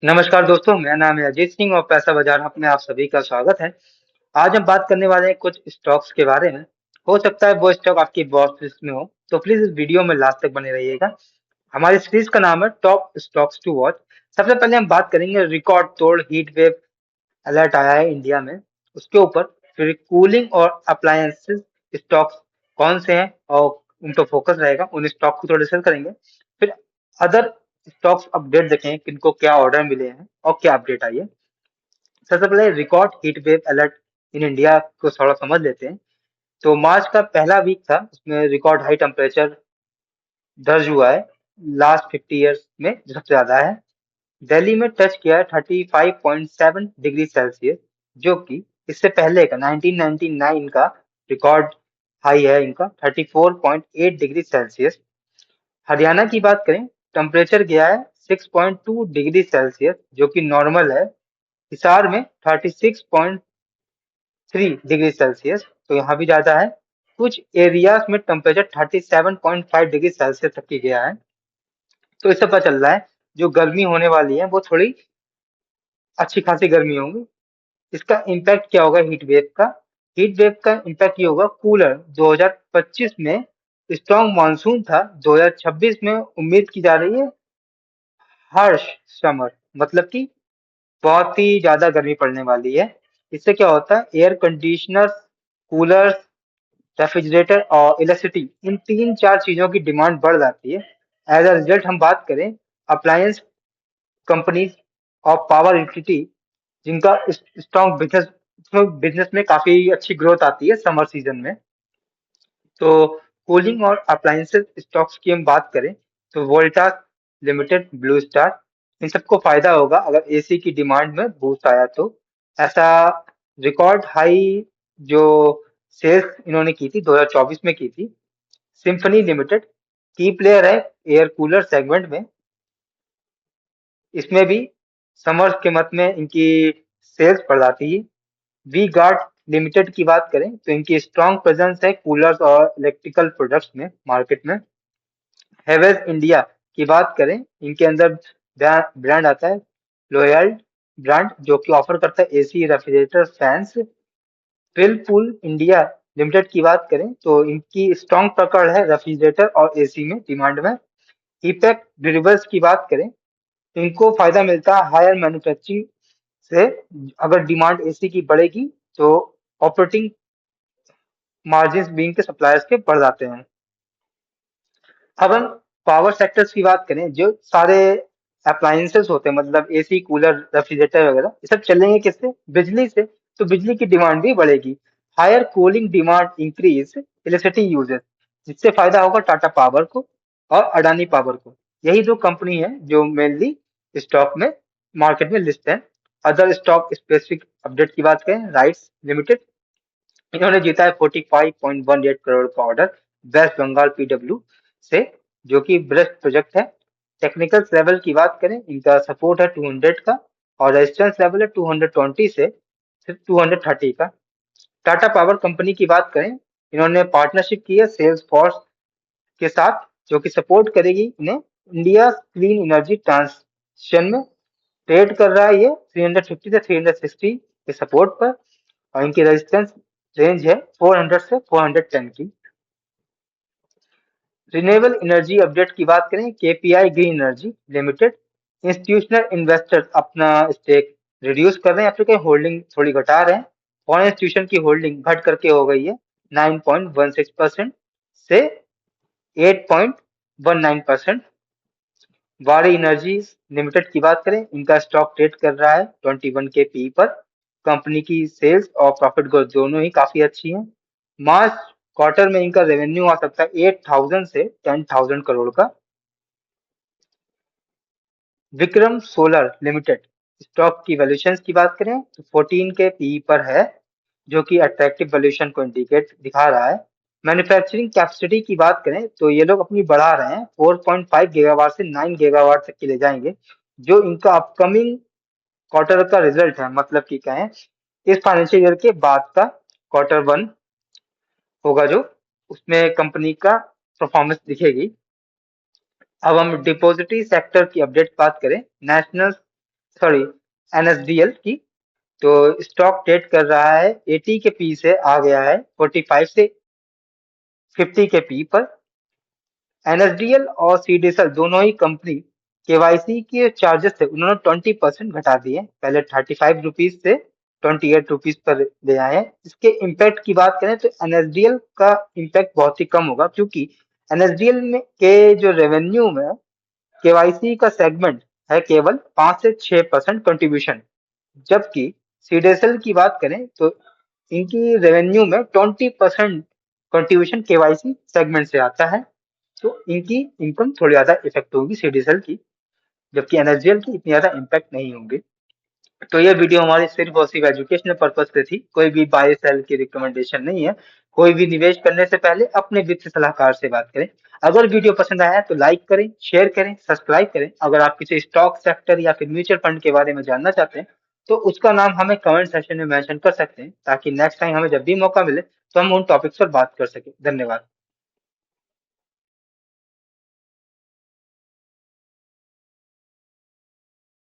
नमस्कार दोस्तों, मेरा नाम है अजीत सिंह और पैसा बाजार हब में आप सभी का स्वागत है। आज हम बात करने वाले हैं कुछ स्टॉक्स के बारे में। हो सकता है वो स्टॉक आपकी वॉच लिस्ट में हो, तो प्लीज इस वीडियो में लास्ट तक बने रहिएगा। हमारी सीरीज का नाम है टॉप स्टॉक्स टू वॉच। सबसे पहले हम बात करेंगे रिकॉर्ड तोड़ हीट वेव अलर्ट आया है इंडिया में, उसके ऊपर। फिर कूलिंग और अप्लायंसेस स्टॉक्स कौन से हैं और उन पर फोकस रहेगा, उन स्टॉक को थोड़ा डिस्कस करेंगे। फिर अदर स्टॉक्स अपडेट देखें किनको क्या ऑर्डर मिले हैं और क्या अपडेट आई है। सबसे पहले record heat wave alert in India को थोड़ा समझ लेते हैं। तो मार्च का पहला वीक था, उसमें रिकॉर्ड हाई टेम्परेचर दर्ज हुआ है लास्ट 50 ईयर्स में, जो सबसे ज्यादा है। दिल्ली में टच किया है 35.7 डिग्री सेल्सियस, जो कि इससे पहले का 1999 का रिकॉर्ड हाई है इनका 34.8 डिग्री सेल्सियस। हरियाणा की बात करें, टेम्परेचर गया है 6.2 डिग्री सेल्सियस, जो कि नॉर्मल है। हिसार में 36.3 डिग्री सेल्सियस, तो यहाँ भी ज्यादा है। कुछ एरियाज में टेम्परेचर 37.5 डिग्री सेल्सियस तक की गया है। तो इससे पता चल रहा है जो गर्मी होने वाली है वो थोड़ी अच्छी खासी गर्मी होगी। इसका इम्पैक्ट क्या होगा हीट वेव का? हीट वेव का इम्पैक्ट ये होगा कूलर। 2025 में स्ट्रॉन्ग मानसून था, 2026 में उम्मीद की जा रही है हार्श समर, मतलब कि बहुत ही ज्यादा गर्मी पड़ने वाली है। इससे क्या होता है, एयर कंडीशनर, कूलर्स, रेफ्रिजरेटर और इलेक्ट्रिसिटी, इन तीन चार चीजों की डिमांड बढ़ जाती है। एज अ रिजल्ट हम बात करें अप्लायंस कंपनीज और पावर यूटिलिटी, जिनका स्ट्रॉन्ग बिजनेस बिजनेस में काफी अच्छी ग्रोथ आती है समर सीजन में। तो कूलिंग और अप्लायंसेस स्टॉक्स की हम बात करें तो वोल्टास लिमिटेड, ब्लू स्टार, इन सबको फायदा होगा अगर एसी की डिमांड में बूस्ट आया तो। ऐसा रिकॉर्ड हाई जो सेल्स इन्होंने की थी 2024 में की थी। सिम्फनी लिमिटेड की प्लेयर है एयर कूलर सेगमेंट में, इसमें भी समर के मत में इनकी सेल्स बढ़ जाती है। वी गार्ड लिमिटेड की बात करें तो इनकी स्ट्रॉन्ग प्रेजेंस है कूलर्स और इलेक्ट्रिकल प्रोडक्ट्स में मार्केट में। हेवेल्स इंडिया की बात करें, इनके अंदर ब्रांड आता है लॉयल ब्रांड, जो कि ऑफर करता है AC, refrigerator, fans. Whirlpool India Limited की बात करें तो इनकी स्ट्रॉन्ग पकड़ है रेफ्रिजरेटर और एसी में डिमांड में। इपेक्ट ड्यूरेबल्स की बात करें तो इनको फायदा मिलता है हायर मैन्युफैक्चरिंग से। अगर डिमांड एसी की बढ़ेगी तो ऑपरेटिंग मार्जिन भी इनके सप्लायर्स के बढ़ जाते हैं। अब हम पावर सेक्टर्स की बात करें, जो सारे अप्लायंसेस होते हैं, मतलब एसी, कूलर, रेफ्रिजरेटर वगैरह, ये सब चलेंगे किससे? बिजली से। तो बिजली की डिमांड भी बढ़ेगी। Higher cooling demand increase electricity uses, जिससे फायदा होगा टाटा पावर को और अडानी पावर को। यही दो कंपनी है जो मेनली स्टॉक में मार्केट में लिस्ट है। अदर स्टॉक स्पेसिफिक अपडेट की बात करें, राइट्स लिमिटेड, इन्होंने जीता है 45.18 करोड़ का ऑर्डर वेस्ट बंगाल पीडब्ल्यू से, जो कि बेस्ट प्रोजेक्ट है। टेक्निकल लेवल की बात करें, इनका सपोर्ट है 200 का और रेजिस्टेंस लेवल है 220 से सिर्फ 230 का। टाटा पावर कंपनी की बात करें, इन्होंने पार्टनरशिप की है सेल्स फोर्स के साथ, जो कि सपोर्ट करेगी इन्हें इंडिया क्लीन एनर्जी ट्रांसिशन में। ट्रेड कर रहा है ये 350 से 360 के सपोर्ट पर, और इनकी रेजिस्टेंस रेंज है 400 से 410 की। रिन्यूएबल एनर्जी अपडेट की बात करें, KPI green energy limited, institutional investor अपना स्टेक रिड्यूस कर रहे हैं या फिर कहीं होल्डिंग थोड़ी घटा रहे हैं। फॉरेन इंस्टीट्यूशन की होल्डिंग घट करके हो गई है 9.16% से 8.19%। वारी एनर्जी लिमिटेड की बात करें, इनका स्टॉक ट्रेड कर रहा है 21 के पी पर। कंपनी की सेल्स और प्रॉफिट ग्रोथ दोनों ही काफी अच्छी हैं। मार्च क्वार्टर में इनका रेवेन्यू आ सकता है 8,000 से 10,000 करोड़ का। विक्रम सोलर लिमिटेड स्टॉक की वैल्यूएशन की बात करें तो 14 के पी पर है, जो कि अट्रैक्टिव वैल्यूएशन को इंडिकेट दिखा रहा है। मैन्युफैक्चरिंग कैपेसिटी की बात करें तो ये लोग अपनी बढ़ा रहे हैं, 4.5 गीगावाट से 9 गीगावाट तक की ले जाएंगे, जो इनका अपकमिंग क्वार्टर का रिजल्ट है। मतलब कि कहें इस फाइनेंशियल ईयर के बाद का क्वार्टर वन होगा, जो उसमें कंपनी का परफॉर्मेंस दिखेगी। अब हम डिपॉजिटरी सेक्टर की अपडेट बात करें, नेशनल सॉरी, एनएसडीएल की। तो स्टॉक ट्रेड कर रहा है 80 के पी से आ गया है 45 से 50 के पी पर। एनएसडीएल और सीडीएसएल दोनों ही कंपनी केवाईसी के चार्जेस थे उन्होंने 20% घटा दिए, पहले 35 रुपीज से 28 रुपीज पर ले आए हैं। इसके इम्पैक्ट की बात करें तो एनएसडीएल का इम्पैक्ट बहुत ही कम होगा, क्योंकि एनएसडीएल में के जो रेवेन्यू में केवाईसी का सेगमेंट है केवल 5 से 6% कंट्रीब्यूशन, जबकि सीडेसल की बात करें तो इनकी रेवेन्यू में 20% कंट्रीब्यूशन केवाईसी सेगमेंट से आता है। तो इनकी इनकम थोड़ी ज्यादा इफेक्ट होगी सीडेसल की, जबकि एनएसडीएल की इतनी ज्यादा इम्पैक्ट नहीं होगी। तो ये वीडियो हमारी सिर्फ और सिर्फ एजुकेशनल पर्पज पे थी, कोई भी बाय सेल की रिकमेंडेशन नहीं है। कोई भी निवेश करने से पहले अपने वित्त सलाहकार से बात करें। अगर वीडियो पसंद आया है तो लाइक करें, शेयर करें, सब्सक्राइब करें। अगर आप किसी स्टॉक सेक्टर या फिर म्यूचुअल फंड के बारे में जानना चाहते हैं तो उसका नाम हमें कमेंट सेक्शन में मेंशन कर सकते हैं, ताकि नेक्स्ट टाइम हमें जब भी मौका मिले तो हम उन टॉपिक्स पर बात कर सकें। धन्यवाद।